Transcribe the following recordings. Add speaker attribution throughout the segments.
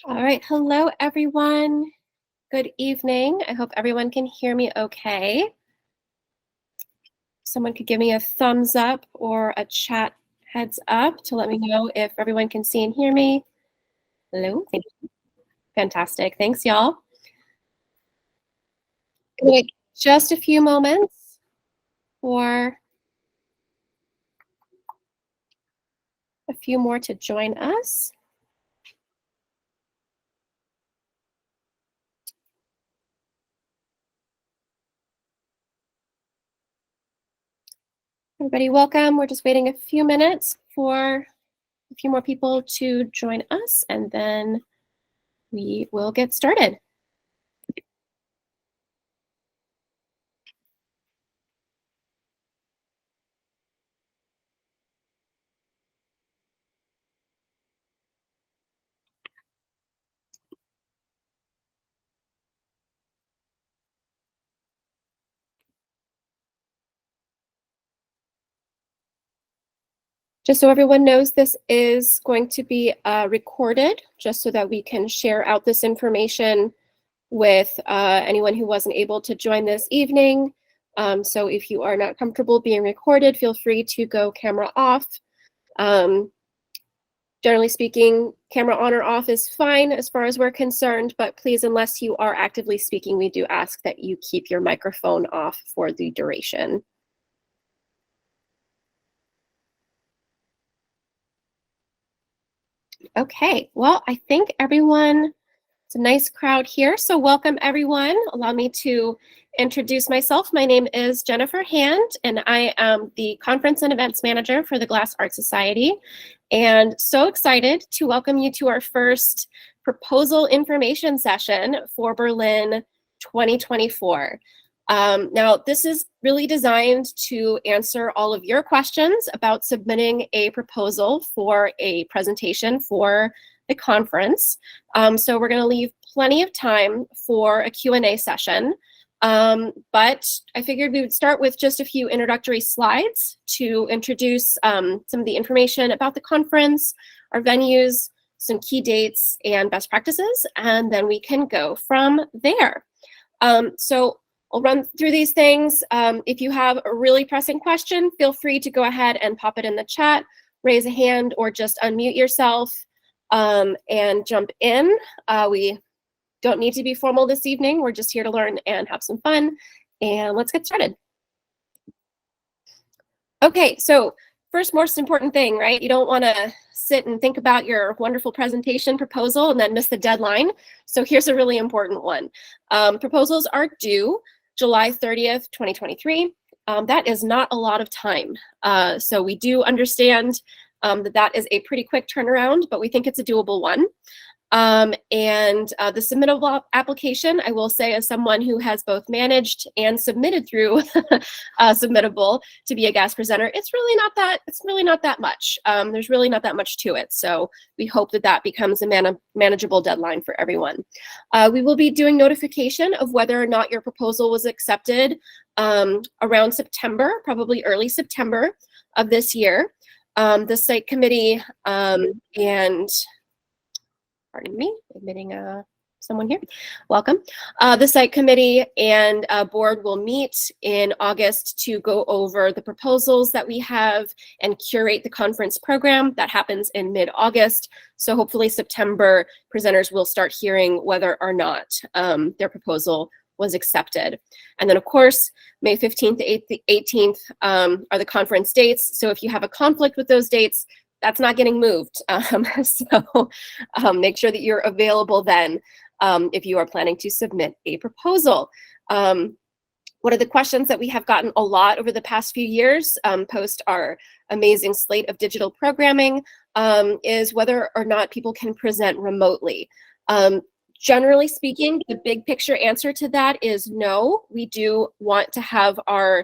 Speaker 1: All right, hello everyone. Good evening. I hope everyone can hear me okay. Someone could give me a thumbs up or a chat heads up to let me know if everyone can see and hear me. Hello, thank you. Fantastic, thanks y'all. Wait just a few moments for a few more to join us. Everybody welcome. We're just waiting a few minutes for a few more people to join us, and then we will get started. Just so everyone knows, this is going to be recorded, just so that we can share out this information with anyone who wasn't able to join this evening. So if you are not comfortable being recorded, feel free to go camera off. Generally speaking, camera on or off is fine as far as we're concerned, but please, unless you are actively speaking, we do ask that you keep your microphone off for the duration. Okay, well, I think everyone, it's a nice crowd here, so welcome everyone. Allow me to introduce myself. My name is Jennifer Hand, and I am the Conference and Events Manager for the Glas Art Society. And so excited to welcome you to our first proposal information session for Berlin 2024. Now, this is really designed to answer all of your questions about submitting a proposal for a presentation for the conference. So we're going to leave plenty of time for a Q&A session. But I figured we would start with just a few introductory slides to introduce some of the information about the conference, our venues, some key dates and best practices, and then we can go from there. So I'll run through these things. If you have a really pressing question, feel free to go ahead and pop it in the chat, raise a hand, or just unmute yourself and jump in. We don't need to be formal this evening. We're just here to learn and have some fun. And let's get started. Okay, so first most important thing, right? You don't want to sit and think about your wonderful presentation proposal and then miss the deadline. So here's a really important one. Proposals are due July 30th, 2023. That is not a lot of time. So we do understand that is a pretty quick turnaround, but we think it's a doable one. The submittable application, I will say, as someone who has both managed and submitted through Submittable to be a guest presenter, it's really not that much. There's really not that much to it. So we hope that that becomes a manageable deadline for everyone. We will be doing notification of whether or not your proposal was accepted around September, probably early September of this year. The site committee and pardon me, admitting someone here. Welcome. The site committee and board will meet in August to go over the proposals that we have and curate the conference program. That happens in mid-August. So hopefully September, presenters will start hearing whether or not their proposal was accepted. And then of course, May 15th to 18th are the conference dates. So if you have a conflict with those dates, that's not getting moved. So make sure that you're available then if you are planning to submit a proposal. One of the questions that we have gotten a lot over the past few years post our amazing slate of digital programming is whether or not people can present remotely. Generally speaking, the big picture answer to that is no. We do want to have our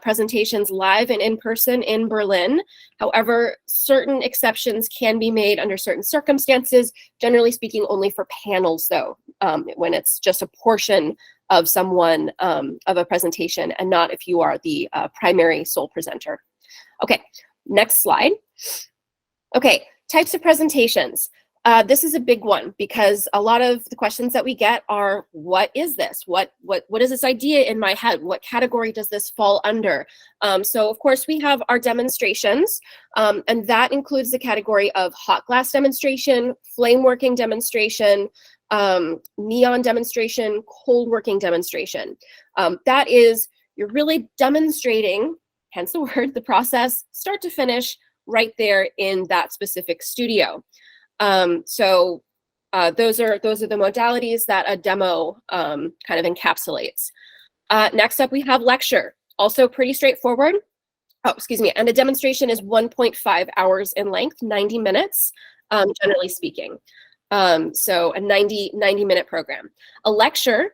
Speaker 1: presentations live and in person in Berlin. However, certain exceptions can be made under certain circumstances, generally speaking only for panels though, when it's just a portion of someone of a presentation and not if you are the primary sole presenter. Okay, next slide. Okay, types of presentations. This is a big one because a lot of the questions that we get are, what is this? What is this idea in my head? What category does this fall under? So of course we have our demonstrations, and that includes the category of hot glass demonstration, flame working demonstration, neon demonstration, cold working demonstration. That is, you're really demonstrating, hence the word, the process, start to finish, right there in that specific studio. So those are the modalities that a demo kind of encapsulates. Next up, we have lecture, also pretty straightforward. Oh, excuse me. And a demonstration is 1.5 hours in length, 90 minutes, generally speaking. So a 90-minute program. A lecture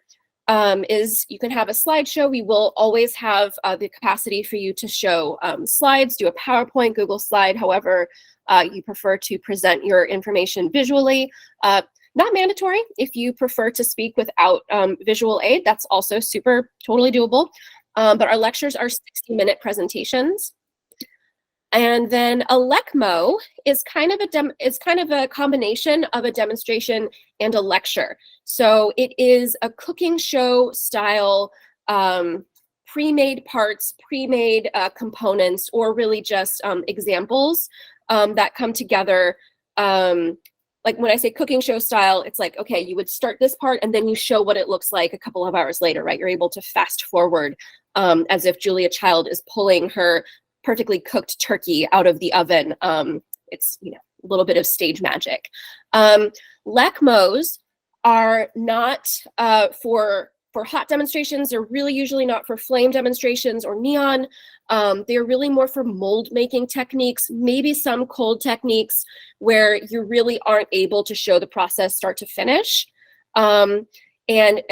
Speaker 1: is, you can have a slideshow. We will always have the capacity for you to show slides, do a PowerPoint, Google slide, however you prefer to present your information visually. Not mandatory. If you prefer to speak without visual aid, that's also totally doable. But our lectures are 60-minute presentations. And then a LECMO is kind of a combination of a demonstration and a lecture. So it is a cooking show style, pre-made parts, pre-made components, or really just examples that come together. Like when I say cooking show style, it's like, okay, you would start this part and then you show what it looks like a couple of hours later, right? You're able to fast forward as if Julia Child is pulling her perfectly cooked turkey out of the oven. It's, a little bit of stage magic. LECMOs are not for hot demonstrations. They're really usually not for flame demonstrations or neon. They're really more for mold making techniques, maybe some cold techniques where you really aren't able to show the process start to finish. And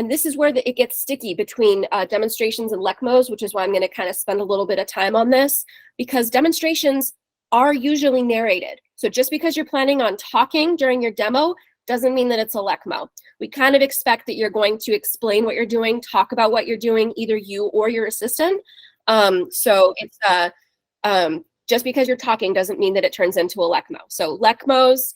Speaker 1: this is where it gets sticky between demonstrations and LECMOs, which is why I'm going to kind of spend a little bit of time on this, because demonstrations are usually narrated. So just because you're planning on talking during your demo doesn't mean that it's a LECMO. We kind of expect that you're going to explain what you're doing, talk about what you're doing, either you or your assistant. So it's just because you're talking doesn't mean that it turns into a LECMO. So LECMOs,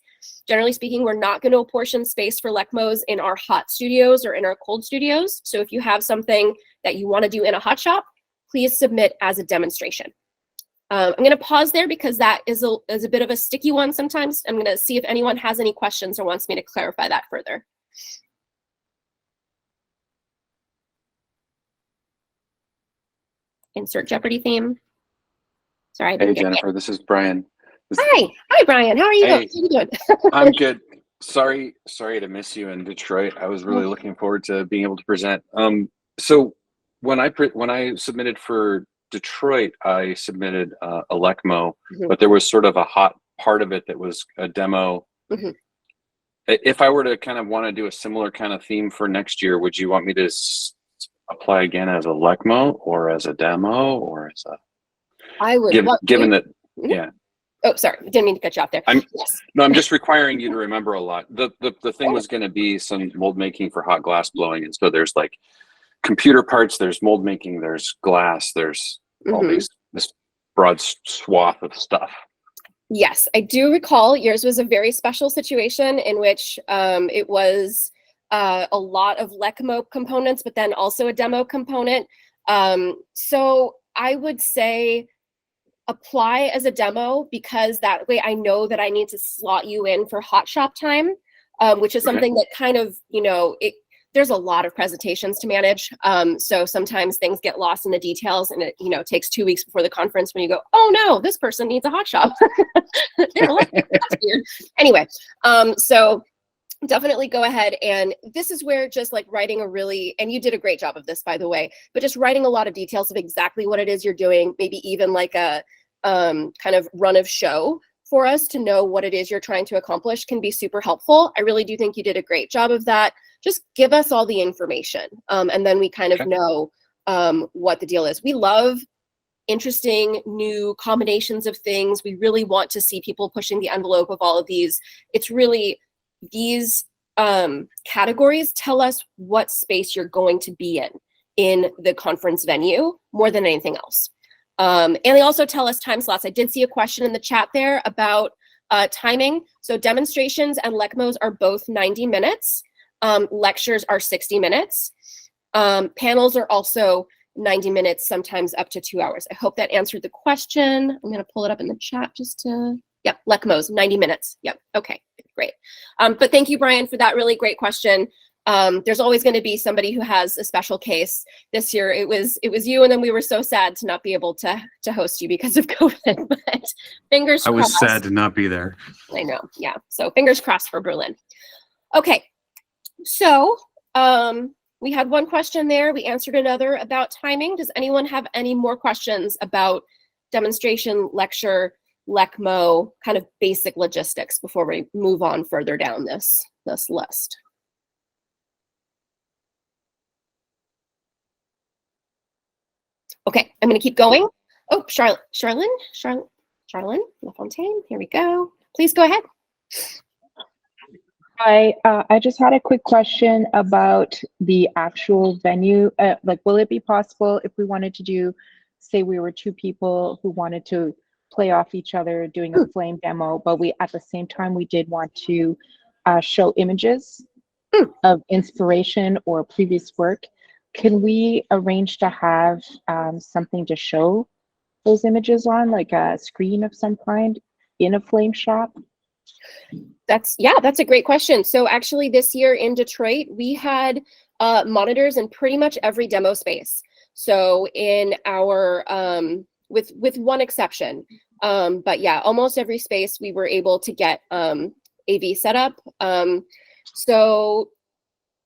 Speaker 1: generally speaking, we're not going to apportion space for LECMOs in our hot studios or in our cold studios. So if you have something that you want to do in a hot shop, please submit as a demonstration. I'm going to pause there because that is a bit of a sticky one sometimes. I'm going to see if anyone has any questions or wants me to clarify that further. Insert Jeopardy theme. Sorry, I didn't
Speaker 2: Hey, Jennifer, this is Brian.
Speaker 1: Hi, Brian. How are you doing?
Speaker 2: I'm good. Sorry to miss you in Detroit. I was really looking forward to being able to present. So when I submitted for Detroit, I submitted a LECMO, but there was sort of a hot part of it that was a demo. If I were to kind of want to do a similar kind of theme for next year, would you want me to apply again as a LECMO or as a demo or as a? I would. Given that, yeah.
Speaker 1: Oh, sorry, I didn't mean to cut you off there.
Speaker 2: No, I'm just requiring you to remember a lot. The thing was going to be some mold making for hot glass blowing, and so there's like computer parts, there's mold making, there's glass, there's all this broad swath of stuff.
Speaker 1: Yes, I do recall yours was a very special situation in which it was a lot of LECMO components, but then also a demo component. So I would say apply as a demo, because that way I know that I need to slot you in for hot shop time, which is something that kind of, there's a lot of presentations to manage. So sometimes things get lost in the details, and it, takes 2 weeks before the conference when you go, oh no, this person needs a hot shop. That's weird. Anyway, so definitely go ahead, and this is where just like writing and you did a great job of this, by the way, but just writing a lot of details of exactly what it is you're doing, maybe even like a kind of run of show for us to know what it is you're trying to accomplish can be super helpful. I really do think you did a great job of that. Just give us all the information, and then we kind of know what the deal is. We love interesting new combinations of things. We really want to see people pushing the envelope of all of these. It's really, these categories tell us what space you're going to be in the conference venue more than anything else. And they also tell us time slots. I did see a question in the chat there about Timing, so demonstrations and LECMOs are both 90 minutes. Lectures are 60 minutes. Panels are also 90 minutes, sometimes up to 2 hours. I hope that answered the question. I'm going to pull it up in the chat just to, yep, LECMOs, 90 minutes. Yep, okay, great. But thank you, Brian, for that really great question. There's always going to be somebody who has a special case. This year it was you, and then we were so sad to not be able to host you because of COVID. But fingers crossed.
Speaker 3: I was sad to not be there.
Speaker 1: I know, yeah. So fingers crossed for Berlin. Okay, so we had one question there. We answered another about timing. Does anyone have any more questions about demonstration, lecture, LECMO, kind of basic logistics before we move on further down this list? Okay, I'm going to keep going. Oh, Charlene LaFontaine, here we go. Please go ahead.
Speaker 4: Hi, I just had a quick question about the actual venue. Like, will it be possible if we wanted to do, say we were two people who wanted to play off each other doing a flame demo, but we at the same time we did want to show images of inspiration or previous work. Can we arrange to have something to show those images on, like a screen of some kind in a flame shop?
Speaker 1: That's a great question. So actually this year in Detroit, we had monitors in pretty much every demo space. So in our, with one exception, but yeah, almost every space we were able to get AV set up. So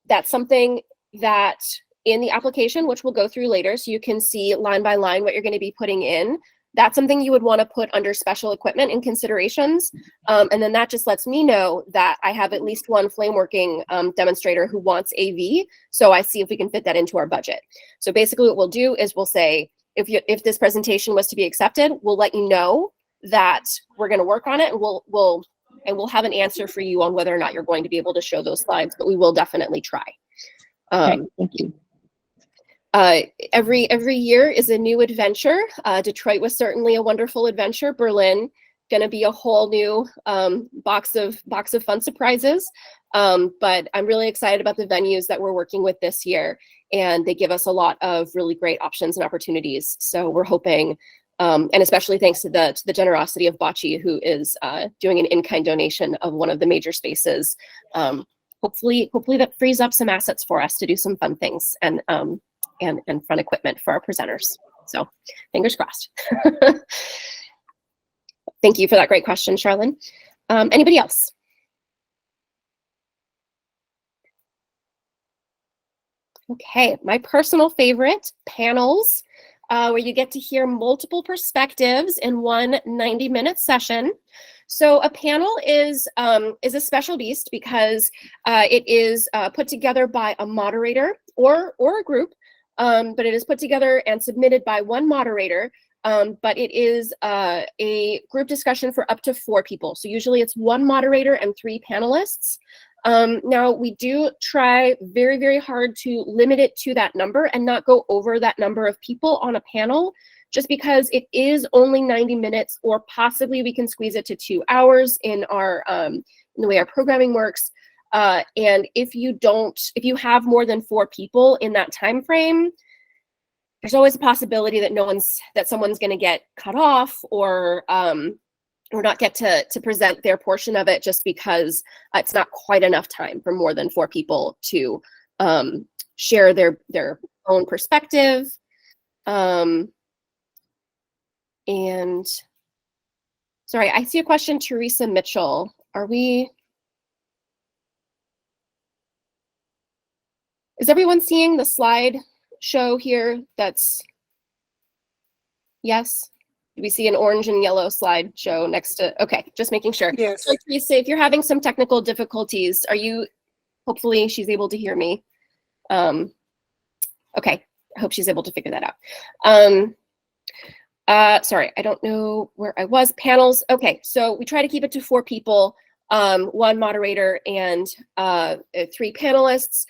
Speaker 1: that's something that in the application, which we'll go through later, so you can see line by line what you're going to be putting in. That's something you would want to put under special equipment and considerations. And then that just lets me know that I have at least one flameworking demonstrator who wants AV. So I see if we can fit that into our budget. So basically what we'll do is we'll say, if this presentation was to be accepted, we'll let you know that we're going to work on it, and we'll have an answer for you on whether or not you're going to be able to show those slides, but we will definitely try.
Speaker 4: Okay, thank you.
Speaker 1: Every year is a new adventure. Detroit was certainly a wonderful adventure. Berlin, gonna be a whole new box of fun surprises. But I'm really excited about the venues that we're working with this year, and they give us a lot of really great options and opportunities. So we're hoping, and especially thanks to the generosity of Bocce, who is doing an in-kind donation of one of the major spaces. Hopefully that frees up some assets for us to do some fun things and fun equipment for our presenters. So fingers crossed. Thank you for that great question, Charlene. Anybody else? Okay, my personal favorite, panels, where you get to hear multiple perspectives in one 90-minute session. So a panel is a special beast because it is put together by a moderator or a group, but it is put together and submitted by one moderator. But it is a group discussion for up to 4 people. So usually it's one moderator and 3 panelists. Now we do try very, very hard to limit it to that number and not go over that number of people on a panel, just because it is only 90 minutes, or possibly we can squeeze it to 2 hours in our in the way our programming works. And if you have more than 4 people in that time frame, there's always a possibility that someone's going to get cut off or not get to present their portion of it, just because it's not quite enough time for more than 4 people to share their own perspective. And sorry, I see a question, Teresa Mitchell. Is everyone seeing the slide show here? Yes? Do we see an orange and yellow slide show next to, okay, just making sure.
Speaker 5: Yes.
Speaker 1: So Teresa, if you're having some technical difficulties, hopefully she's able to hear me. Okay, I hope she's able to figure that out. Sorry, I don't know where I was. Panels, okay, so we try to keep it to 4 people, 1 moderator and 3 panelists.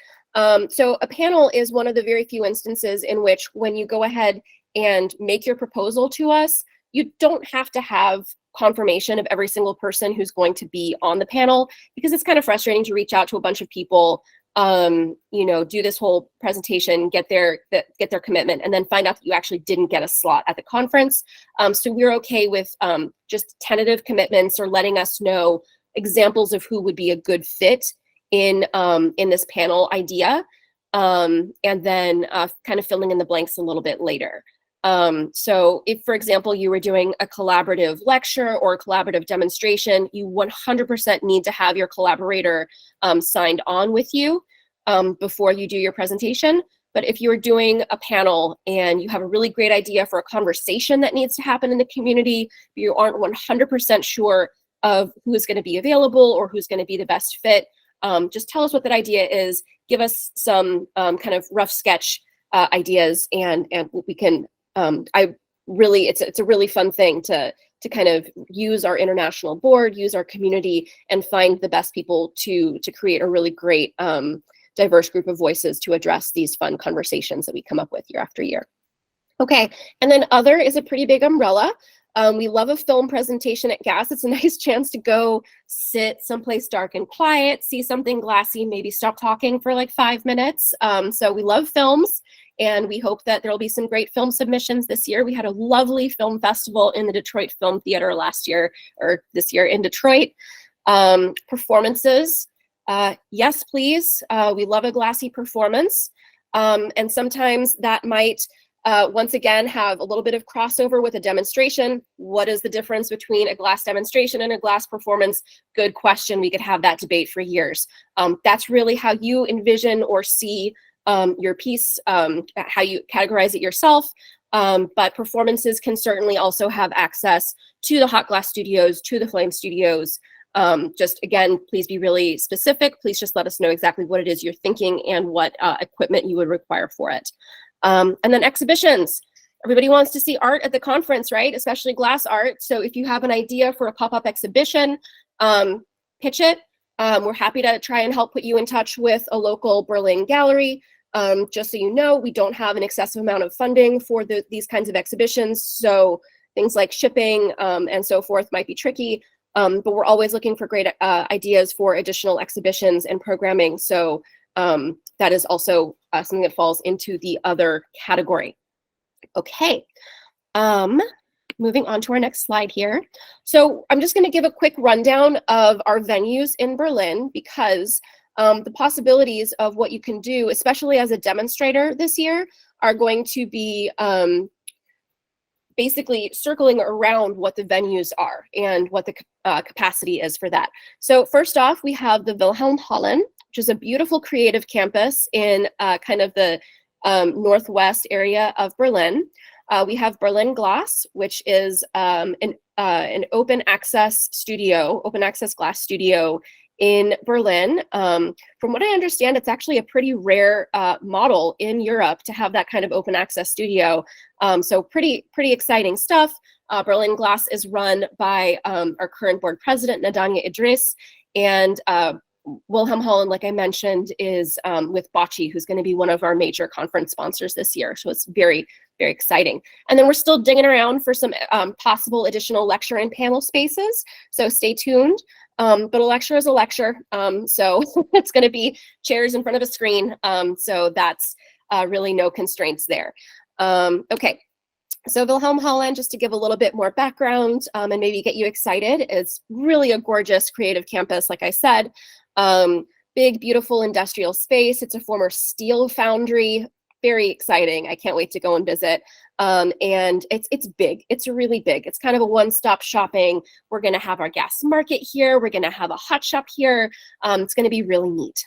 Speaker 1: So a panel is one of the very few instances in which, when you go ahead and make your proposal to us, you don't have to have confirmation of every single person who's going to be on the panel, because it's kind of frustrating to reach out to a bunch of people, you know, do this whole presentation, get their commitment, and then find out that you actually didn't get a slot at the conference. So we're okay with just tentative commitments or letting us know examples of who would be a good fit in this panel idea, and then kind of filling in the blanks a little bit later. So if, for example, you were doing a collaborative lecture or a collaborative demonstration, you 100% need to have your collaborator signed on with you before you do your presentation. But if you're doing a panel and you have a really great idea for a conversation that needs to happen in the community, but you aren't 100% sure of who's going to be available or who's going to be the best fit, just tell us what that idea is, give us some kind of rough sketch ideas, and we can, it's a really fun thing to kind of use our international board, use our community, and find the best people to create a really great diverse group of voices to address these fun conversations that we come up with year after year. Okay, and then other is a pretty big umbrella. We love a film presentation at Glas. It's a nice chance to go sit someplace dark and quiet, see something glassy, maybe stop talking for like 5 minutes. So we love films, and we hope that there'll be some great film submissions this year. We had a lovely film festival in the Detroit Film Theater last year, or this year in Detroit. Performances, yes, please. We love a glassy performance. And sometimes that might once again have a little bit of crossover with a demonstration. What is the difference between a Glas demonstration and a Glas performance? Good question. We could have that debate for years. That's really how you envision or see your piece, how you categorize it yourself. But performances can certainly also have access to the Hot Glas studios, to the Flame studios. Just again, please be really specific. Please just let us know exactly what it is you're thinking and what equipment you would require for it. And then exhibitions. Everybody wants to see art at the conference, right? Especially Glas art. So if you have an idea for a pop-up exhibition, pitch it. We're happy to try and help put you in touch with a local Berlin gallery. Just so you know, we don't have an excessive amount of funding for these kinds of exhibitions. So things like shipping and so forth might be tricky. But we're always looking for great ideas for additional exhibitions and programming. So that is also something that falls into the other category. Okay, moving on to our next slide here. So I'm just going to give a quick rundown of our venues in Berlin, because the possibilities of what you can do, especially as a demonstrator this year, are going to be basically circling around what the venues are and what the capacity is for that. So first off, we have the Wilhelmshaven, which is a beautiful creative campus in kind of the northwest area of Berlin. We have Berlin Glas, which is an open access studio, open access Glas studio in Berlin. From what I understand, it's actually a pretty rare model in Europe to have that kind of open access studio. So pretty exciting stuff. Berlin Glas is run by our current board president, Nadanya Idris, and Wilhelmshaven, like I mentioned, is with Bocce, who's going to be one of our major conference sponsors this year. So it's very, very exciting. And then we're still digging around for some possible additional lecture and panel spaces. So stay tuned. But a lecture is a lecture. So it's going to be chairs in front of a screen. So that's really no constraints there. Okay. So Wilhelmshaven, just to give a little bit more background and maybe get you excited, it's really a gorgeous creative campus, like I said. Big, beautiful industrial space. It's a former steel foundry. Very exciting. I can't wait to go and visit. And it's big. It's really big. It's kind of a one-stop shopping. We're going to have our gas market here. We're going to have a hot shop here. It's going to be really neat.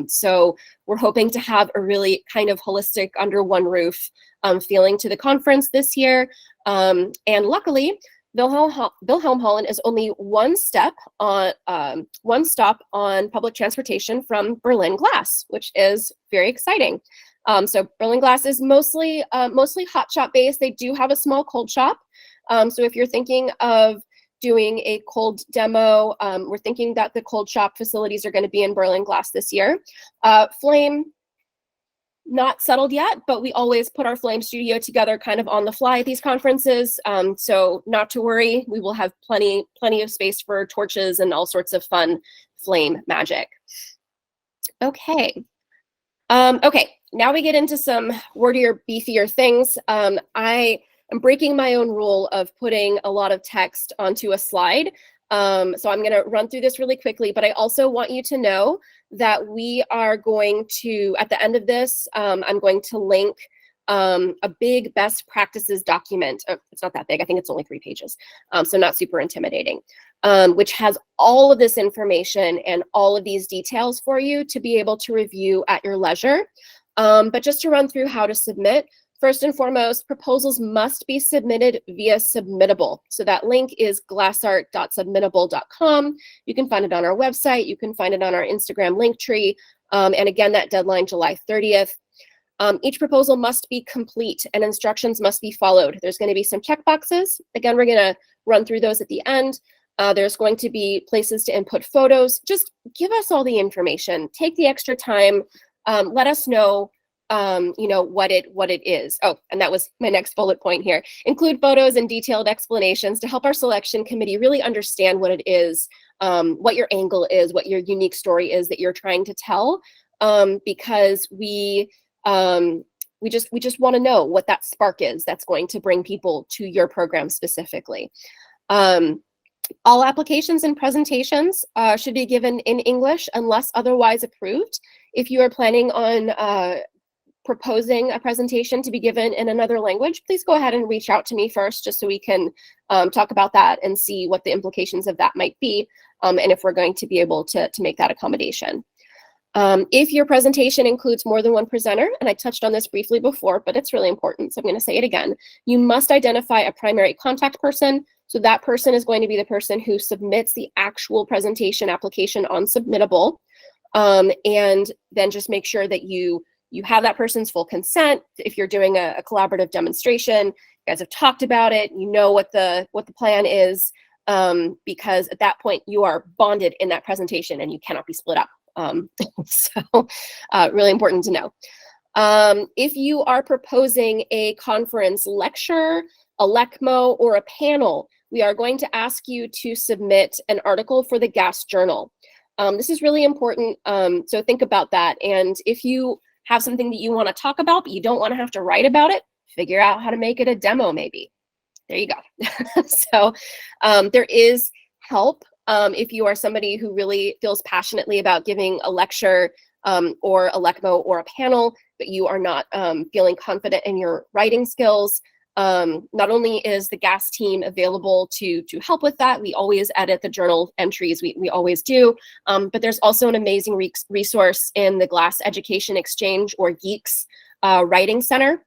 Speaker 1: So we're hoping to have a really kind of holistic under one roof feeling to the conference this year. And luckily, Wilhelmshaven is only one stop on public transportation from Berlin Glas, which is very exciting. So Berlin Glas is mostly hot shop based. They do have a small cold shop. So if you're thinking of doing a cold demo, we're thinking that the cold shop facilities are going to be in Berlin Glas this year. Flame, not settled yet, but we always put our Flame Studio together kind of on the fly at these conferences. So not to worry, we will have plenty of space for torches and all sorts of fun flame magic. Okay. Okay, now we get into some wordier, beefier things. I am breaking my own rule of putting a lot of text onto a slide. So I'm going to run through this really quickly, but I also want you to know that we are going to, at the end of this, I'm going to link a big best practices document. Oh, it's not that big. I think it's only 3 pages. So not super intimidating, which has all of this information and all of these details for you to be able to review at your leisure. But just to run through how to submit, first and foremost, proposals must be submitted via Submittable. So that link is glassart.submittable.com. You can find it on our website. You can find it on our Instagram link tree. And again, that deadline, July 30th. Each proposal must be complete and instructions must be followed. There's going to be some checkboxes. Again, we're going to run through those at the end. There's going to be places to input photos. Just give us all the information. Take the extra time. Let us know what it is. Oh, and that was my next bullet point here. Include photos and detailed explanations to help our selection committee really understand what it is, what your angle is, what your unique story is that you're trying to tell, because we just want to know what that spark is that's going to bring people to your program specifically. All applications and presentations should be given in English unless otherwise approved. If you are planning on proposing a presentation to be given in another language, please go ahead and reach out to me first, just so we can talk about that and see what the implications of that might be, and if we're going to be able to make that accommodation. If your presentation includes more than one presenter, and I touched on this briefly before, but it's really important, so I'm going to say it again, you must identify a primary contact person. So that person is going to be the person who submits the actual presentation application on Submittable, and then just make sure that you have that person's full consent. If you're doing a collaborative demonstration, you guys have talked about it, you know what the plan is, because at that point you are bonded in that presentation and you cannot be split up. So really important to know. If you are proposing a conference lecture, a LECMO, or a panel, we are going to ask you to submit an article for the Glas journal. This is really important, so think about that. And if you have something that you want to talk about, but you don't want to have to write about it, figure out how to make it a demo maybe. There you go. So there is help if you are somebody who really feels passionately about giving a lecture or a LECMO or a panel, but you are not feeling confident in your writing skills. Not only is the Glas team available to help with that, we always edit the journal entries, we always do, but there's also an amazing resource in the Glas Education Exchange, or GEEX, Writing Center,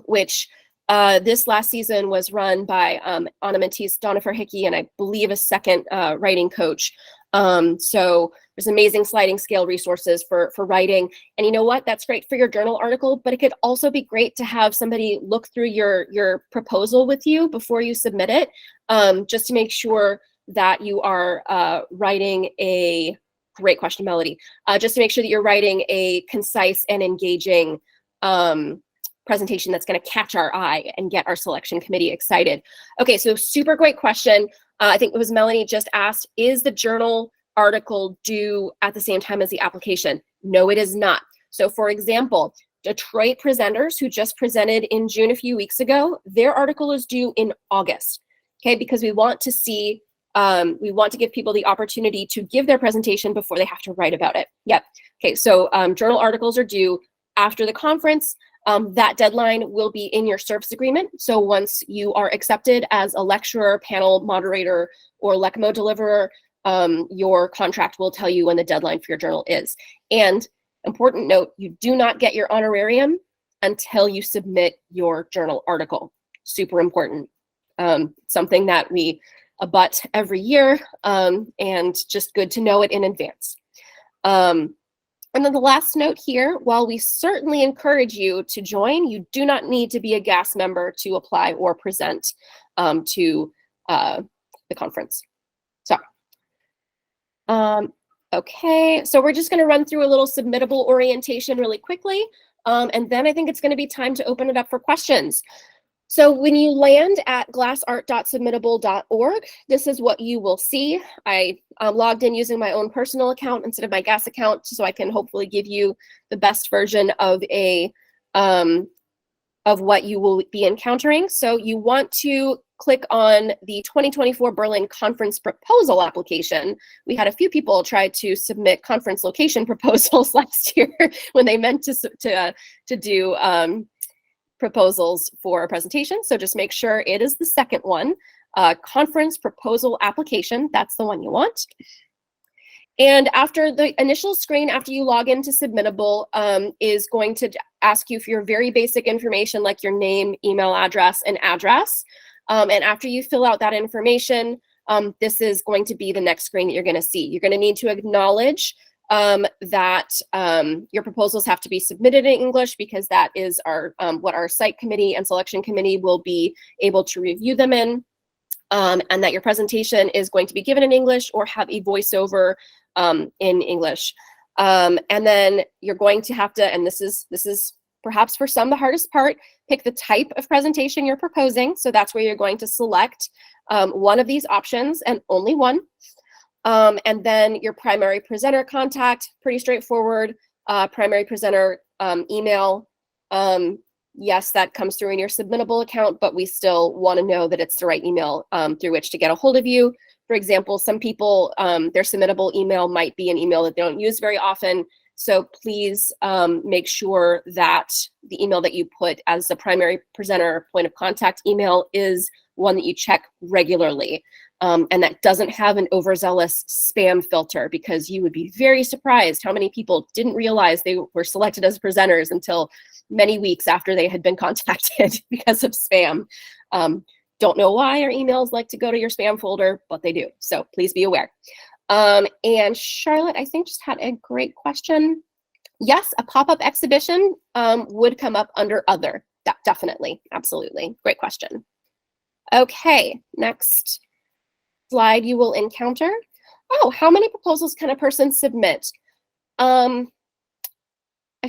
Speaker 1: which this last season was run by Anna Matisse, Donna Hickey, and I believe a second writing coach. So there's amazing sliding scale resources for writing. And you know what? That's great for your journal article, but it could also be great to have somebody look through your proposal with you before you submit it, just to make sure that you are writing a, great question, Melody, just to make sure that you're writing a concise and engaging presentation that's going to catch our eye and get our selection committee excited. Okay, so super great question. I think it was Melanie just asked, is the journal article due at the same time as the application? No, it is not. So for example, Detroit presenters who just presented in June a few weeks ago, their article is due in August, okay? Because we want to see, we want to give people the opportunity to give their presentation before they have to write about it. Yep, okay, so journal articles are due after the conference. That deadline will be in your service agreement. So once you are accepted as a lecturer, panel moderator, or LECMO deliverer, your contract will tell you when the deadline for your journal is. And important note, you do not get your honorarium until you submit your journal article. Super important. Something that we abut every year, and just good to know it in advance. And then the last note here, while we certainly encourage you to join, you do not need to be a Glas member to apply or present to the conference. So, okay, so we're just going to run through a little submittable orientation really quickly. And then I think it's going to be time to open it up for questions. So when you land at glassart.submittable.org, this is what you will see. I logged in using my own personal account instead of my Glas account, so I can hopefully give you the best version of what you will be encountering. So you want to click on the 2024 Berlin Conference Proposal application. We had a few people try to submit conference location proposals last year when they meant to do proposals for a presentation. So just make sure it is the second one, conference proposal application. That's the one you want. And after the initial screen, after you log into Submittable, is going to ask you for your very basic information like your name, email address, and address. And after you fill out that information, this is going to be the next screen that you're going to see. You're going to need to acknowledge that your proposals have to be submitted in English, because that is what our site committee and selection committee will be able to review them in, and that your presentation is going to be given in English or have a voiceover in English. And then you're going to have to, and this is perhaps for some the hardest part, pick the type of presentation you're proposing. So that's where you're going to select one of these options and only one. And then your primary presenter contact, pretty straightforward. Primary presenter email, yes, that comes through in your Submittable account, but we still want to know that it's the right email through which to get a hold of you. For example, some people, their Submittable email might be an email that they don't use very often. So please make sure that the email that you put as the primary presenter point of contact email is one that you check regularly. And that doesn't have an overzealous spam filter, because you would be very surprised how many people didn't realize they were selected as presenters until many weeks after they had been contacted because of spam. Don't know why our emails like to go to your spam folder, but they do. So please be aware. And Charlotte, I think, just had a great question. Yes, a pop-up exhibition would come up under other. Definitely, absolutely. Great question. Okay, next slide you will encounter. Oh, how many proposals can a person submit? I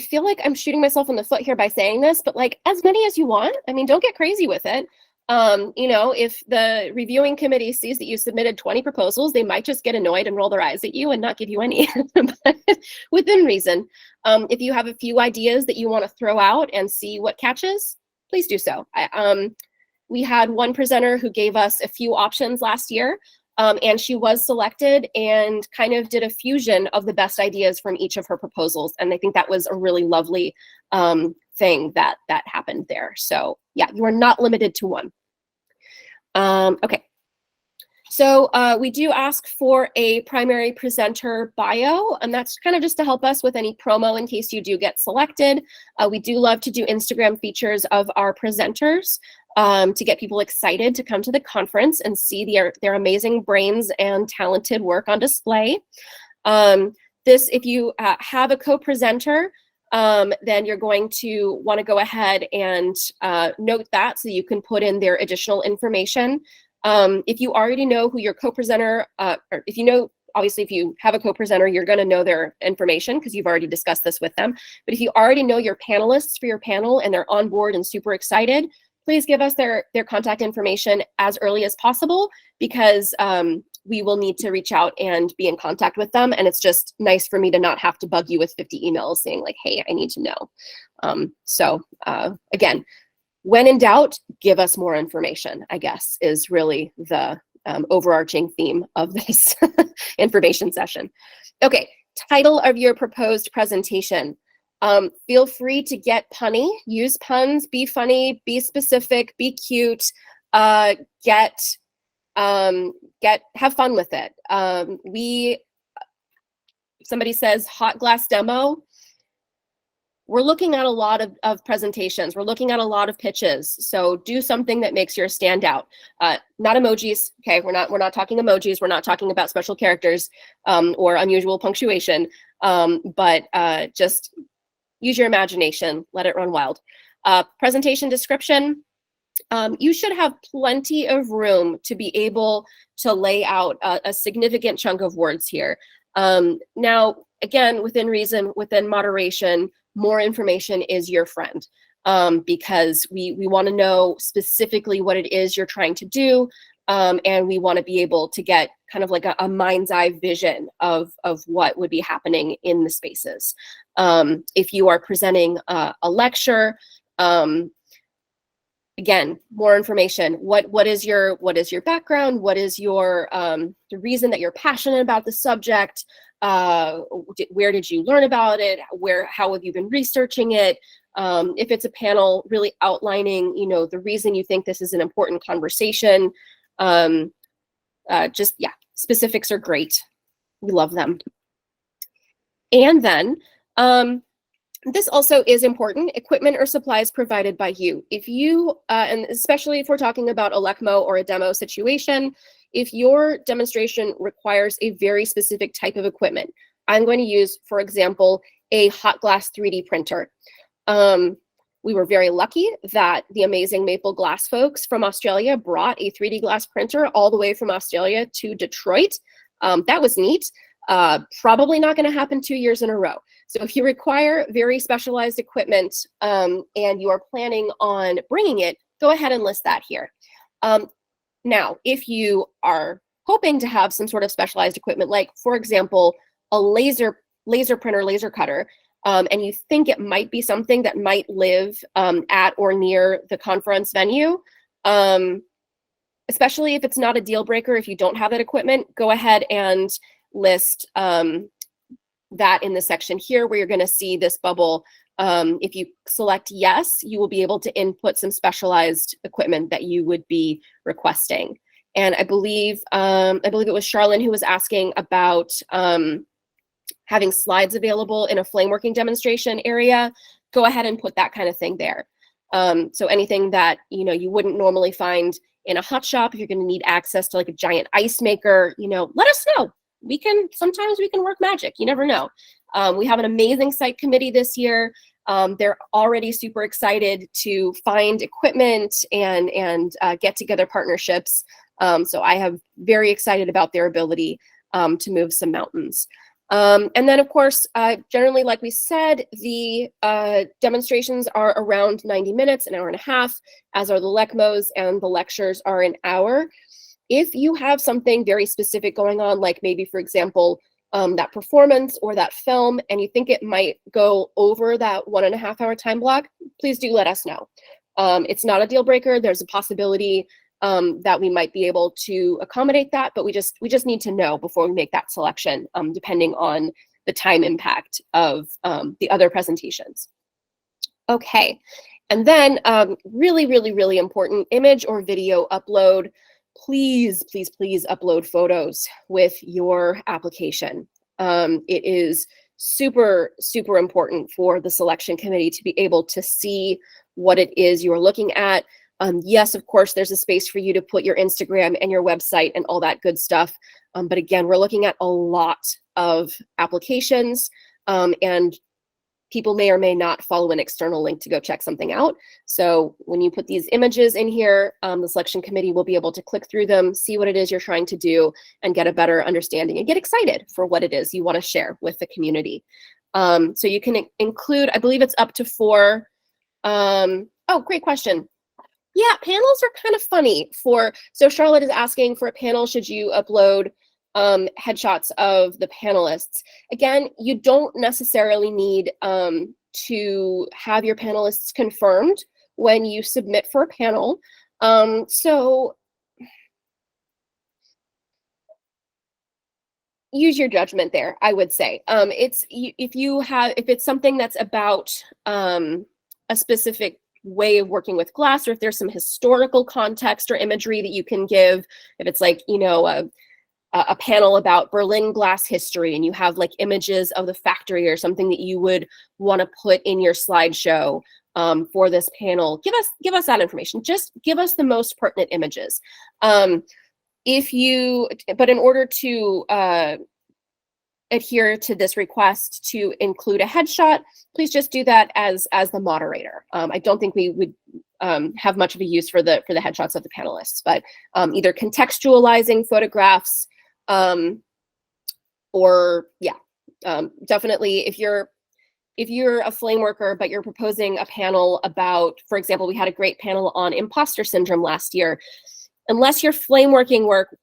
Speaker 1: feel like I'm shooting myself in the foot here by saying this, but like as many as you want. I mean, don't get crazy with it. You know, if the reviewing committee sees that you submitted 20 proposals, they might just get annoyed and roll their eyes at you and not give you any, but within reason. If you have a few ideas that you want to throw out and see what catches, please do so. We had one presenter who gave us a few options last year, and she was selected and kind of did a fusion of the best ideas from each of her proposals. And I think that was a really lovely thing that happened there. So yeah, you are not limited to one. Okay. So we do ask for a primary presenter bio, and that's kind of just to help us with any promo in case you do get selected. We do love to do Instagram features of our presenters to get people excited to come to the conference and see their amazing brains and talented work on display. If you have a co-presenter, then you're going to want to go ahead and note that so you can put in their additional information. If you already know who your co-presenter, or if you know, obviously if you have a co-presenter, you're going to know their information because you've already discussed this with them. But if you already know your panelists for your panel and they're on board and super excited, please give us their contact information as early as possible, because we will need to reach out and be in contact with them. And it's just nice for me to not have to bug you with 50 emails saying like, hey, I need to know. So again, when in doubt, give us more information, I guess, is really the overarching theme of this information session. Okay, title of your proposed presentation. Feel free to get punny, use puns, be funny, be specific, be cute, have fun with it. Somebody says hot glass demo. We're looking at a lot of presentations. We're looking at a lot of pitches. So do something that makes yours stand out. Not emojis. Okay, we're not talking emojis. We're not talking about special characters or unusual punctuation. But just use your imagination. Let it run wild. Presentation description. You should have plenty of room to be able to lay out a significant chunk of words here. Now, again, within reason, within moderation, more information is your friend, because we want to know specifically what it is you're trying to do, and we want to be able to get kind of like a mind's eye vision of what would be happening in the spaces. If you are presenting a lecture, again, more information. What is your background? What is your the reason that you're passionate about the subject? Where did you learn about it? How have you been researching it? If it's a panel, really outlining, the reason you think this is an important conversation. Specifics are great. We love them. And then this also is important, equipment or supplies provided by you. If you, and especially if we're talking about a LECMO or a demo situation, if your demonstration requires a very specific type of equipment, I'm going to use, for example, a hot glass 3D printer. We were very lucky that the amazing Maple Glass folks from Australia brought a 3D glass printer all the way from Australia to Detroit. That was neat. Probably not going to happen 2 years in a row. So if you require very specialized equipment and you are planning on bringing it, go ahead and list that here. Now, if you are hoping to have some sort of specialized equipment, like, for example, a laser printer, laser cutter, and you think it might be something that might live at or near the conference venue, especially if it's not a deal breaker, if you don't have that equipment, go ahead and list that in the section here where you're going to see this bubble. If you select yes, you will be able to input some specialized equipment that you would be requesting. And I believe it was Charlene who was asking about having slides available in a flame working demonstration area. Go ahead and put that kind of thing there. So anything that you wouldn't normally find in a hot shop, if you're going to need access to like a giant ice maker, let us know. Sometimes we can work magic. You never know. We have an amazing site committee this year. They're already super excited to find equipment and get together partnerships. So I have very excited about their ability to move some mountains. And then, of course, generally, like we said, the demonstrations are around 90 minutes, an hour and a half, as are the LECMOs, and the lectures are an hour. If you have something very specific going on, like maybe, for example, that performance or that film, and you think it might go over that 1.5 hour time block, please do let us know. It's not a deal breaker. There's a possibility that we might be able to accommodate that, but we just need to know before we make that selection, depending on the time impact of the other presentations. Okay, and then really, really, really important, image or video upload. Please, please, please upload photos with your application. It is super, super important for the selection committee to be able to see what it is you are looking at. Yes, of course, there's a space for you to put your Instagram and your website and all that good stuff. But again, we're looking at a lot of applications, and people may or may not follow an external link to go check something out. So when you put these images in here, the selection committee will be able to click through them, see what it is you're trying to do, and get a better understanding and get excited for what it is you want to share with the community. So you can include, I believe it's up to 4. Oh, great question. Yeah, panels are kind of funny. So Charlotte is asking, for a panel, should you upload headshots of the panelists? Again, you don't necessarily need to have your panelists confirmed when you submit for a panel. So use your judgment there, I would say. If it's something that's about a specific way of working with glass, or if there's some historical context or imagery that you can give, if it's like, a panel about Berlin glass history and you have like images of the factory or something that you would want to put in your slideshow for this panel, give us that information. Just give us the most pertinent images. But in order to adhere to this request to include a headshot, please just do that as the moderator. I don't think we would have much of a use for the headshots of the panelists, but either contextualizing photographs, or definitely if you're if you're a flame worker, but you're proposing a panel about, for example, we had a great panel on imposter syndrome last year. Unless your flame working work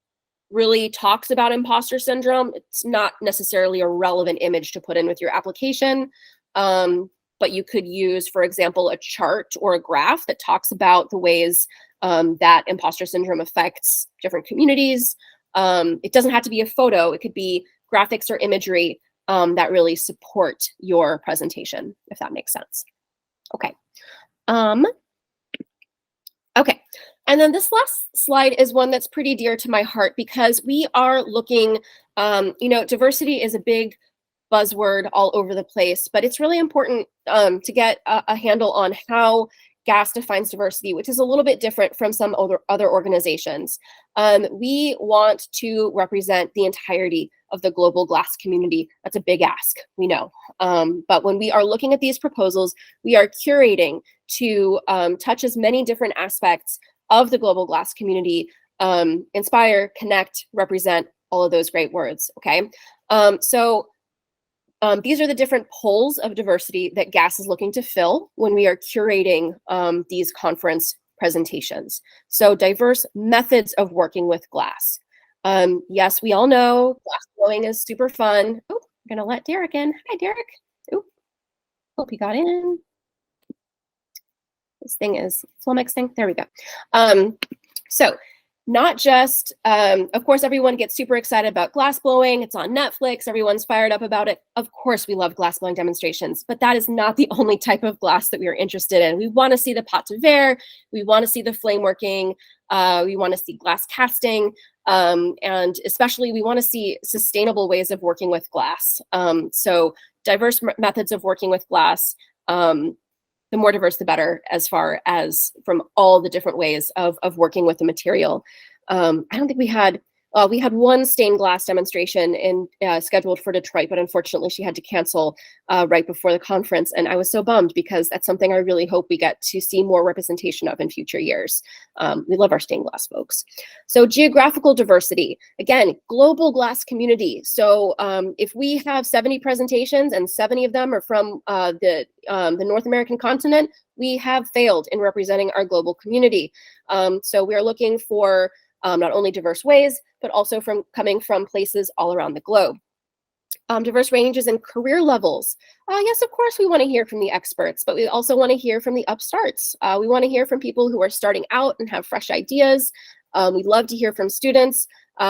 Speaker 1: really talks about imposter syndrome, it's not necessarily a relevant image to put in with your application. But you could use, for example, a chart or a graph that talks about the ways that imposter syndrome affects different communities. It doesn't have to be a photo. It could be graphics or imagery that really support your presentation, if that makes sense. Okay. Okay. And then this last slide is one that's pretty dear to my heart because we are looking, diversity is a big buzzword all over the place, but it's really important to get a handle on how Glas defines diversity, which is a little bit different from some other organizations. We want to represent the entirety of the global Glas community. That's a big ask, we know. But when we are looking at these proposals, we are curating to touch as many different aspects of the global Glas community, inspire, connect, represent, all of those great words, okay? These are the different poles of diversity that Glas is looking to fill when we are curating these conference presentations. So diverse methods of working with Glas. Yes, we all know glass blowing is super fun. Oh, I'm gonna let Derek in. Hi, Derek. Oh, hope he got in. This thing is flummoxing. There we go. So not just, of course, everyone gets super excited about glass blowing. It's on Netflix. Everyone's fired up about it. Of course, we love glass blowing demonstrations, but that is not the only type of glass that we are interested in. We want to see the pot de verre. We want to see the flame working. We want to see glass casting. And especially, we want to see sustainable ways of working with glass. So diverse methods of working with glass. The more diverse, the better, as far as from all the different ways of working with the material. I don't think we had one stained glass demonstration scheduled for Detroit, but unfortunately she had to cancel right before the conference. And I was so bummed because that's something I really hope we get to see more representation of in future years. We love our stained glass folks. So geographical diversity, again, global glass community. So if we have 70 presentations and 70 of them are from the North American continent, we have failed in representing our global community. So we're looking for not only diverse ways, but also coming from places all around the globe. Diverse ranges in career levels. Yes, of course, we want to hear from the experts, but we also want to hear from the upstarts. We want to hear from people who are starting out and have fresh ideas. We love to hear from students.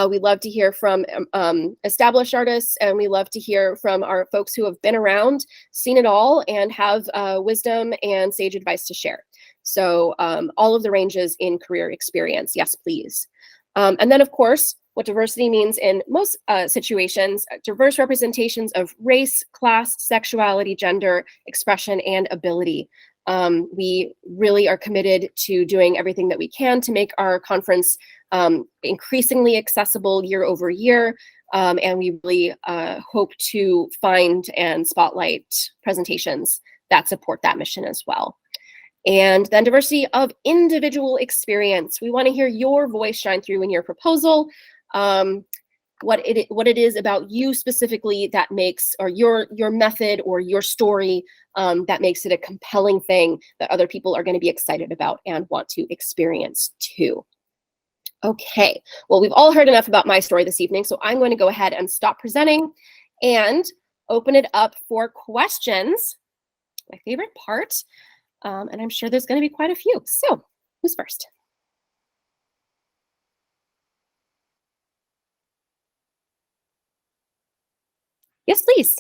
Speaker 1: We love to hear from established artists, and we love to hear from our folks who have been around, seen it all, and have wisdom and sage advice to share. So all of the ranges in career experience, yes, please. And then, of course, what diversity means in most situations, diverse representations of race, class, sexuality, gender, expression, and ability. We really are committed to doing everything that we can to make our conference increasingly accessible year over year. And we really hope to find and spotlight presentations that support that mission as well. And then diversity of individual experience. We want to hear your voice shine through in your proposal. What it is about you specifically that makes, or your method or your story that makes it a compelling thing that other people are going to be excited about and want to experience too. Okay, well, we've all heard enough about my story this evening, so I'm going to go ahead and stop presenting and open it up for questions. My favorite part. And I'm sure there's going to be quite a few. So who's first? Yes, please.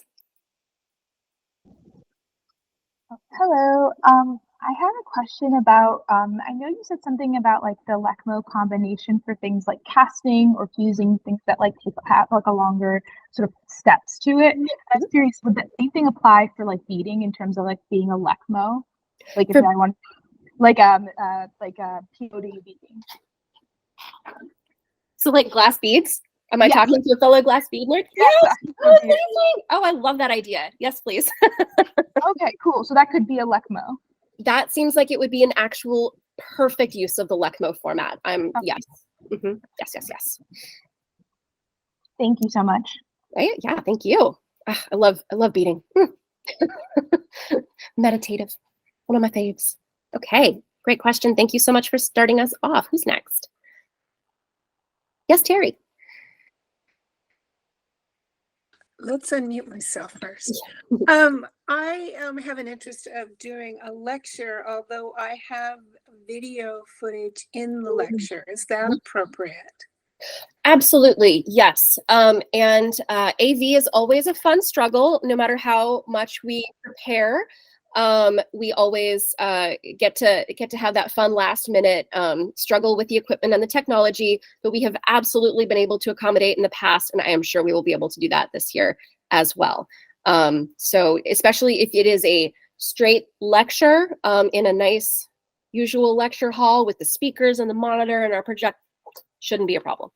Speaker 3: Hello. I had a question about, I know you said something about like the LECMO combination for things like casting or fusing, things that like have like a longer sort of steps to it. I was curious, would that same thing apply for like beading in terms of like being a LECMO? Like if I want like POD beading.
Speaker 1: So like glass beads? Am I talking to a fellow glass bead nerd?
Speaker 3: Yes.
Speaker 1: Oh, amazing. Oh, I love that idea. Yes, please.
Speaker 3: Okay, cool. So that could be a LECMO.
Speaker 1: That seems like it would be an actual perfect use of the LECMO format. Yes. Mm-hmm. Yes.
Speaker 3: Thank you so much.
Speaker 1: Right? Yeah, thank you. I love beading. Meditative, one of my faves. Okay, great question. Thank you so much for starting us off. Who's next? Yes, Terry.
Speaker 5: Let's unmute myself first. I have an interest of doing a lecture, although I have video footage in the lecture. Is that appropriate?
Speaker 1: Absolutely, yes. And AV is always a fun struggle, no matter how much we prepare. We always get to have that fun last minute struggle with the equipment and the technology, but we have absolutely been able to accommodate in the past, and I am sure we will be able to do that this year as well. So especially if it is a straight lecture in a nice usual lecture hall with the speakers and the monitor and our project, shouldn't be a problem.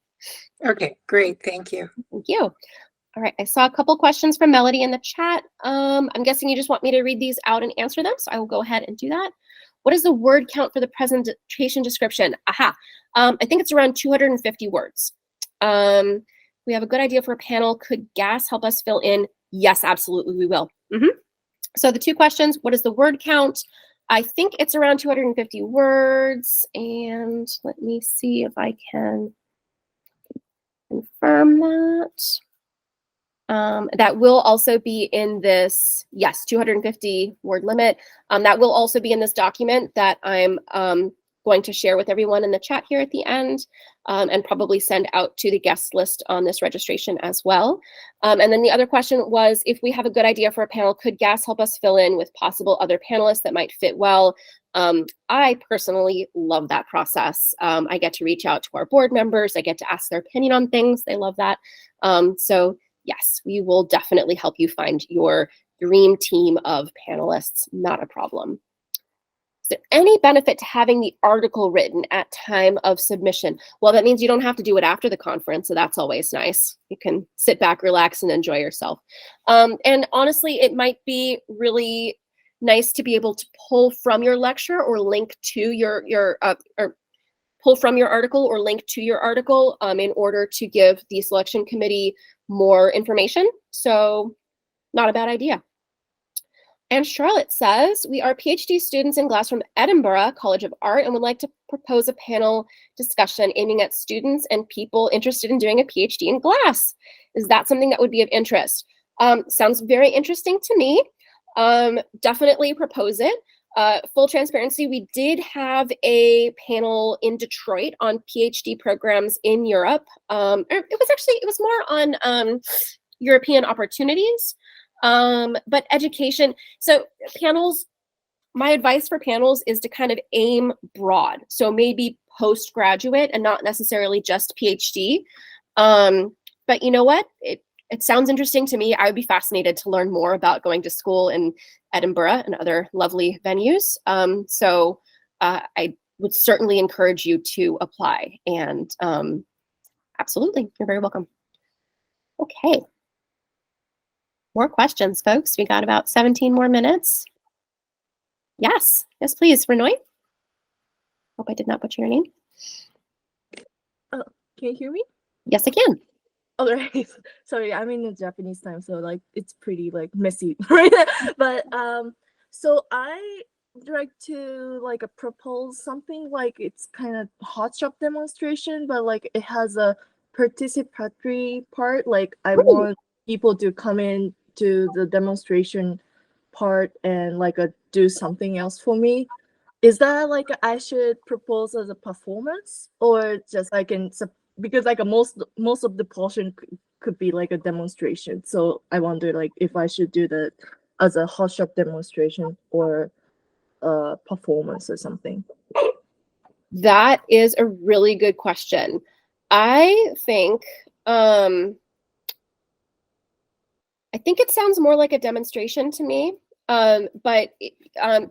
Speaker 5: Okay, great. Thank you.
Speaker 1: Thank you. All right, I saw a couple questions from Melody in the chat. I'm guessing you just want me to read these out and answer them, so I will go ahead and do that. What is the word count for the presentation description? Aha, I think it's around 250 words. We have a good idea for a panel. Could Glas help us fill in? Yes, absolutely, we will. So the two questions, what is the word count? I think it's around 250 words, and let me see if I can confirm that. That will also be in this, yes, 250 word limit. That will also be in this document that I'm going to share with everyone in the chat here at the end, and probably send out to the guest list on this registration as well. And then the other question was, if we have a good idea for a panel, could Glas help us fill in with possible other panelists that might fit well? I personally love that process. I get to reach out to our board members. I get to ask their opinion on things. They love that. So yes, we will definitely help you find your dream team of panelists. Not a problem. Is there any benefit to having the article written at time of submission? Well, that means you don't have to do it after the conference, so that's always nice. You can sit back, relax, and enjoy yourself. And honestly, it might be really nice to be able to pull from your lecture or link to your or pull from your article or link to your article in order to give the selection committee more information. So not a bad idea. And Charlotte says, we are PhD students in Glas from Edinburgh College of Art and would like to propose a panel discussion aiming at students and people interested in doing a PhD in Glas. Is that something that would be of interest? Sounds very interesting to me. Definitely propose it. Full transparency, we did have a panel in Detroit on PhD programs in Europe. It was more on European opportunities. But education, so panels, my advice for panels is to kind of aim broad. So maybe postgraduate and not necessarily just PhD. But you know what? It sounds interesting to me. I would be fascinated to learn more about going to school in Edinburgh and other lovely venues. So I would certainly encourage you to apply. And absolutely, you're very welcome. Okay. More questions, folks. We got about 17 more minutes. Yes, yes, please, Renoy. Hope I did not butcher your name.
Speaker 6: Oh, can you hear me?
Speaker 1: Yes, I can.
Speaker 6: All right. Sorry, I'm in the Japanese time, so like it's pretty like messy, right? But so I like to like propose something like it's kind of hot shop demonstration, but like it has a participatory part. Like I want people to come in to the demonstration part and like do something else for me. Is that like I should propose as a performance or just like because like most of the portion could be like a demonstration. So I wonder like if I should do that as a hot shop demonstration or a performance or something.
Speaker 1: That is a really good question. I think it sounds more like a demonstration to me, but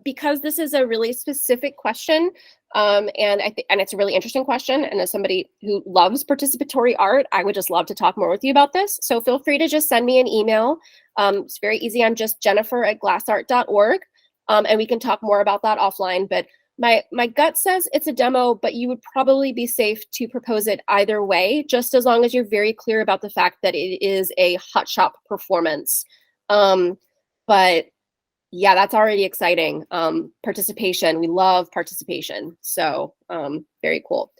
Speaker 1: because this is a really specific question, and it's a really interesting question, and as somebody who loves participatory art, I would just love to talk more with you about this. So feel free to just send me an email. It's very easy. I'm just jennifer@glassart.org, and we can talk more about that offline. But my gut says it's a demo, but you would probably be safe to propose it either way, just as long as you're very clear about the fact that it is a hot shop performance. But yeah, that's already exciting. Participation, we love participation. So very cool.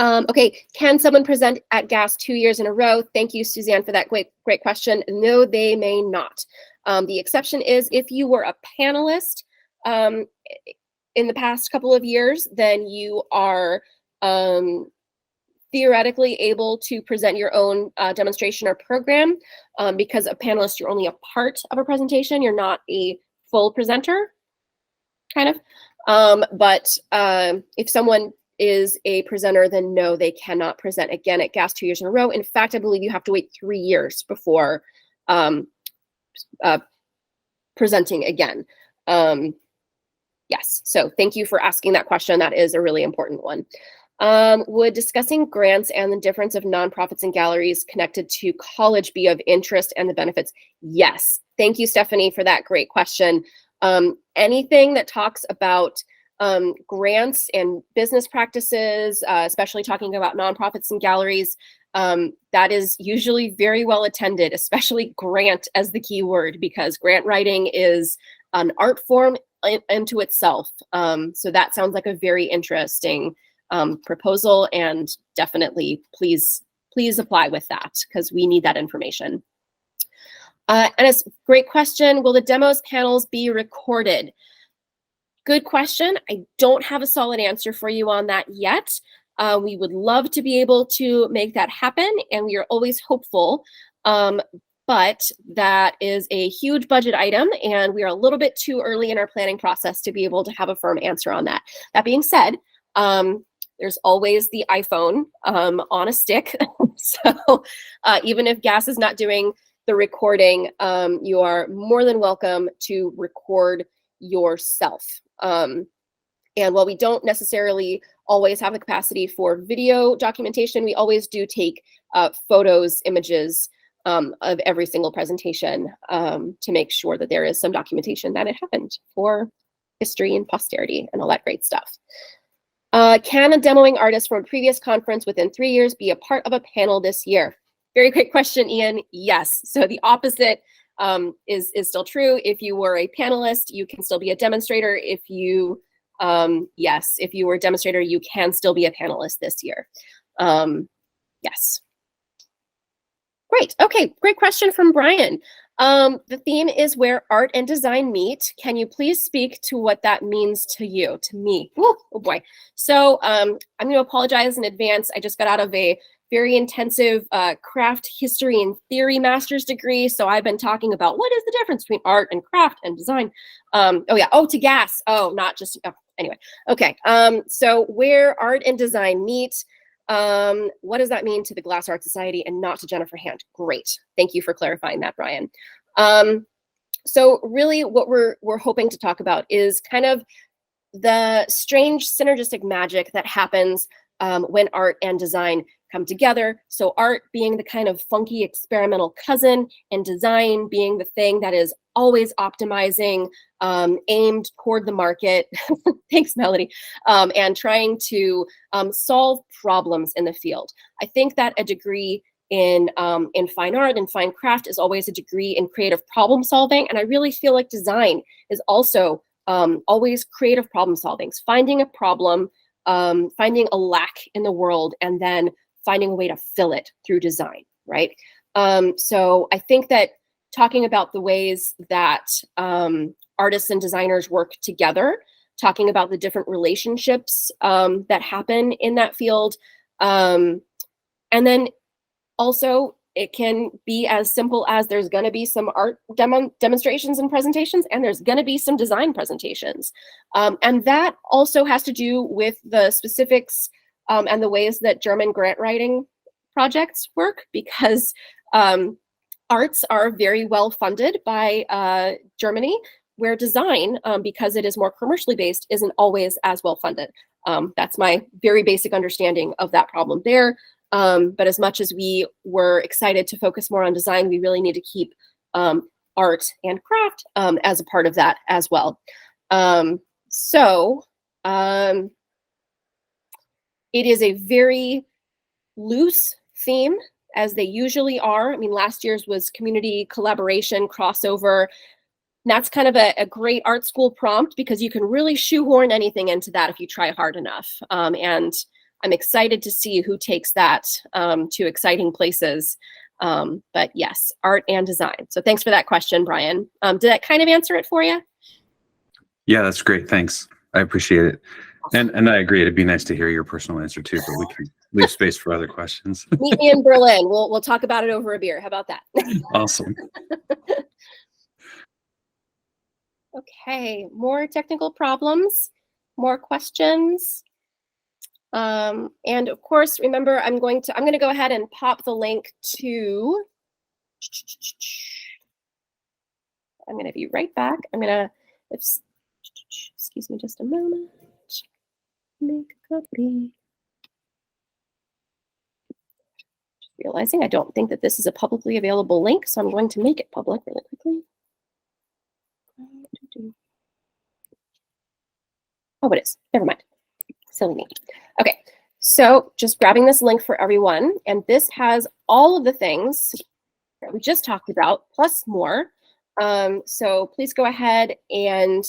Speaker 1: Okay, can someone present at GAS 2 years in a row? Thank you, Suzanne, for that great question. No, they may not. The exception is if you were a panelist in the past couple of years, then you are theoretically able to present your own demonstration or program. Because a panelist, you're only a part of a presentation. You're not a full presenter, kind of. But if someone is a presenter, then no, they cannot present again at GAS 2 years in a row. In fact, I believe you have to wait 3 years before presenting again. Yes, so thank you for asking that question. That is a really important one. Would discussing grants and the difference of nonprofits and galleries connected to college be of interest and the benefits? Yes, thank you, Stephanie, for that great question. Anything that talks about grants and business practices, especially talking about nonprofits and galleries, that is usually very well attended, especially grant as the key word, because grant writing is an art form into itself. So that sounds like a very interesting proposal, and definitely please apply with that because we need that information. And it's a great question. Will the demos panels be recorded? Good question. I don't have a solid answer for you on that yet. We would love to be able to make that happen, and we are always hopeful. But that is a huge budget item, and we are a little bit too early in our planning process to be able to have a firm answer on that. That being said, there's always the iPhone on a stick. So even if GAS is not doing the recording, you are more than welcome to record yourself. And while we don't necessarily always have the capacity for video documentation, we always do take photos, images of every single presentation to make sure that there is some documentation that it happened for history and posterity and all that great stuff. Can a demoing artist from a previous conference within 3 years be a part of a panel this year? Very great question, Ian. Yes. So the opposite is still true. If you were a panelist, you can still be a demonstrator. If you, yes, if you were a demonstrator, you can still be a panelist this year. Yes. Great. Okay. Great question from Brian. The theme is where art and design meet. Can you please speak to what that means to you, to me? Ooh, oh boy. So I'm going to apologize in advance. I just got out of a very intensive craft history and theory master's degree. So I've been talking about what is the difference between art and craft and design. Oh yeah. Oh, to GAS. Oh, not just, oh, anyway. Okay. So where art and design meet. What does that mean to the Glas Art Society and not to Jennifer Hand? Great. Thank you for clarifying that, Brian. So really what we're hoping to talk about is kind of the strange synergistic magic that happens when art and design come together. So art being the kind of funky experimental cousin, and design being the thing that is always optimizing, aimed toward the market, thanks Melody, and trying to solve problems in the field. I think that a degree in fine art and fine craft is always a degree in creative problem solving, and I really feel like design is also always creative problem solving, finding a problem, finding a lack in the world, and then finding a way to fill it through design, right? So I think that talking about the ways that artists and designers work together, talking about the different relationships that happen in that field, and then also it can be as simple as there's going to be some art demonstrations and presentations, and there's going to be some design presentations. And that also has to do with the specifics and the ways that German grant writing projects work, because arts are very well funded by Germany, where design, because it is more commercially based, isn't always as well funded. That's my very basic understanding of that problem there. But as much as we were excited to focus more on design, we really need to keep art and craft as a part of that as well. It is a very loose theme, as they usually are. I mean, last year's was community collaboration, crossover. And that's kind of a great art school prompt because you can really shoehorn anything into that if you try hard enough. And I'm excited to see who takes that to exciting places. But yes, art and design. So thanks for that question, Brian. Did that kind of answer it for you?
Speaker 7: Yeah, that's great. Thanks. I appreciate it. And I agree. It'd be nice to hear your personal answer too, but we can leave space for other questions.
Speaker 1: Meet me in Berlin. We'll talk about it over a beer. How about that?
Speaker 7: Awesome.
Speaker 1: Okay, more technical problems, more questions. And of course, remember, I'm going to go ahead and pop the link to, I'm going to be right back. Excuse me just a moment. Make a copy. Just realizing I don't think that this is a publicly available link, so I'm going to make it public really quickly. Oh, it is. Never mind. Silly me. Okay, so just grabbing this link for everyone, and this has all of the things that we just talked about, plus more. So please go ahead and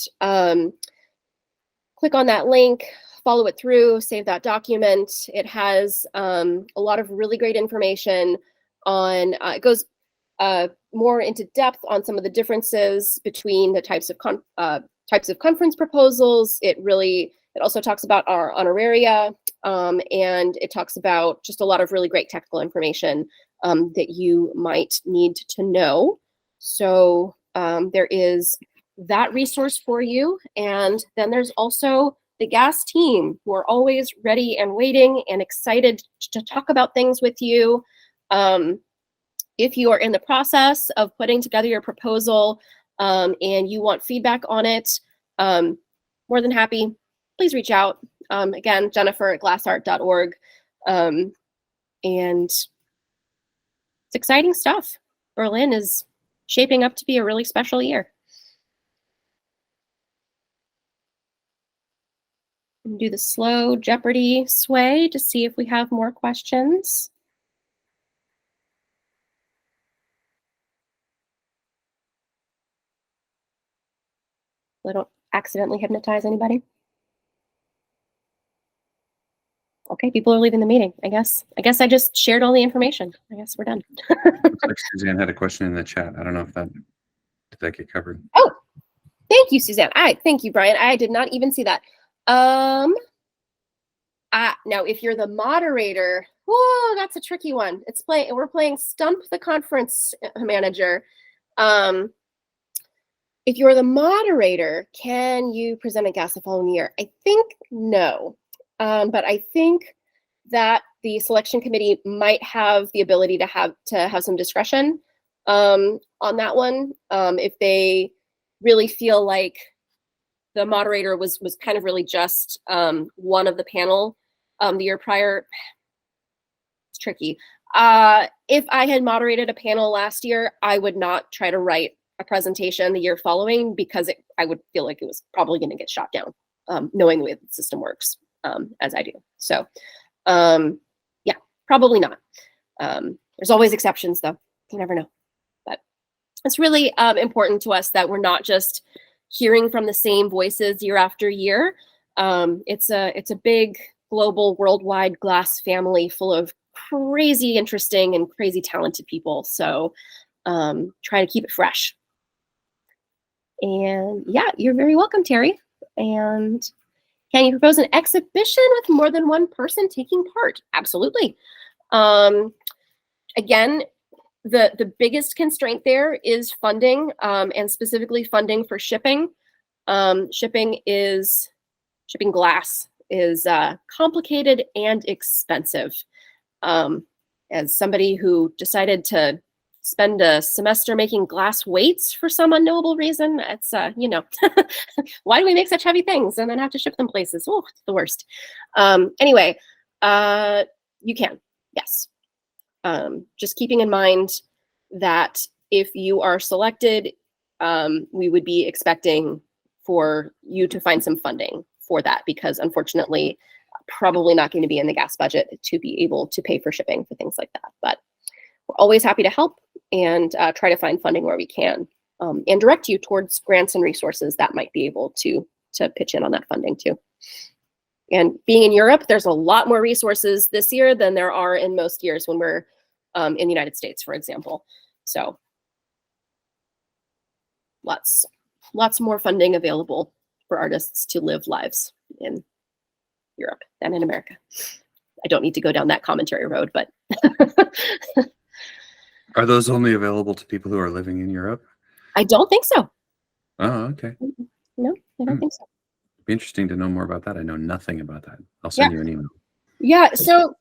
Speaker 1: click on that link, follow it through, save that document. It has a lot of really great information on, it goes more into depth on some of the differences between the types of conference proposals. It also talks about our honoraria, and it talks about just a lot of really great technical information that you might need to know. So there is that resource for you. And then there's also the GAS team, who are always ready and waiting and excited to talk about things with you. If you are in the process of putting together your proposal and you want feedback on it, more than happy, please reach out. Again, Jennifer@glassart.org. And it's exciting stuff. Berlin is shaping up to be a really special year. Do the slow Jeopardy sway to see if we have more questions. So I don't accidentally hypnotize anybody. Okay, people are leaving the meeting. I guess I just shared all the information. I guess we're done.
Speaker 7: Looks like Suzanne had a question in the chat. I don't know if did that get covered?
Speaker 1: Oh, thank you, Suzanne. Thank you, Brian. I did not even see that. Now, if you're the moderator, whoa, that's a tricky one. We're playing Stump the Conference Manager. If you're the moderator, can you present a GAS the following year? I think no, but I think that the selection committee might have the ability to have some discretion on that one if they really feel like the moderator was kind of really just one of the panel the year prior. It's tricky. If I had moderated a panel last year, I would not try to write a presentation the year following because I would feel like it was probably going to get shot down, knowing the way the system works as I do. So yeah, probably not. There's always exceptions though. You never know. But it's really important to us that we're not just hearing from the same voices year after year. It's a big global worldwide GLAS family full of crazy interesting and crazy talented people. So try to keep it fresh. And yeah, you're very welcome, Terry. And can you propose an exhibition with more than one person taking part? Absolutely. Again, the biggest constraint there is funding, and specifically funding for shipping. Shipping glass is complicated and expensive. As somebody who decided to spend a semester making glass weights for some unknowable reason, it's why do we make such heavy things and then have to ship them places? Oh, it's the worst. Anyway, you can, yes. Just keeping in mind that if you are selected, we would be expecting for you to find some funding for that, because unfortunately, probably not going to be in the GAS budget to be able to pay for shipping for things like that. But we're always happy to help and try to find funding where we can, and direct you towards grants and resources that might be able to pitch in on that funding too. And being in Europe, there's a lot more resources this year than there are in most years when we're in the United States, for example. So lots more funding available for artists to live lives in Europe than in America. I don't need to go down that commentary road, but
Speaker 7: Are those only available to people who are living in Europe?
Speaker 1: I don't think so.
Speaker 7: Oh, okay.
Speaker 1: No, I don't think so.
Speaker 7: Be interesting to know more about that. I know nothing about that. I'll send you an email.
Speaker 1: Yeah. So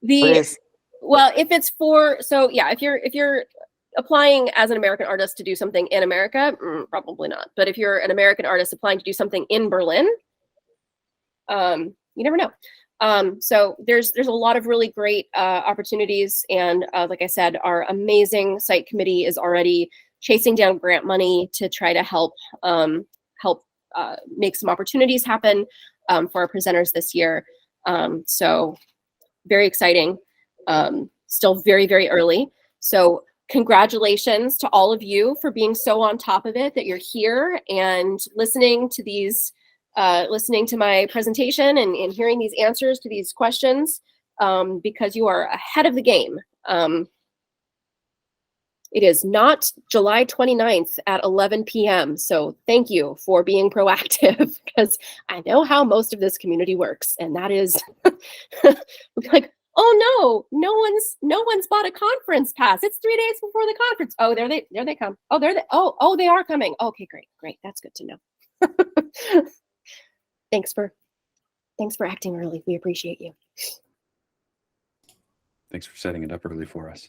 Speaker 8: Please.
Speaker 1: well, if it's for, so yeah, if you're applying as an American artist to do something in America, probably not. But if you're an American artist applying to do something in Berlin, you never know. So there's a lot of really great opportunities, and like I said, our amazing site committee is already chasing down grant money to try to help make some opportunities happen for our presenters this year. So very exciting. Still very, very early. So congratulations to all of you for being so on top of it, that you're here and listening to these, listening to my presentation and hearing these answers to these questions, because you are ahead of the game. It is not July 29th at 11 p.m. So thank you for being proactive, because I know how most of this community works. And that is like, oh no, no one's bought a conference pass. It's 3 days before the conference. Oh, there they come. Oh, they are coming. Okay, great. That's good to know. Thanks for acting early. We appreciate you.
Speaker 7: Thanks for setting it up early for us.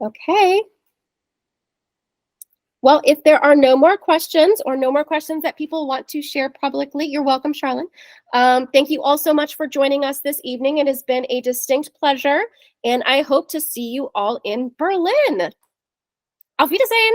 Speaker 1: Okay. Well, if there are no more questions or no more questions that people want to share publicly, you're welcome, Charlene. Thank you all so much for joining us this evening. It has been a distinct pleasure, and I hope to see you all in Berlin. Auf Wiedersehen.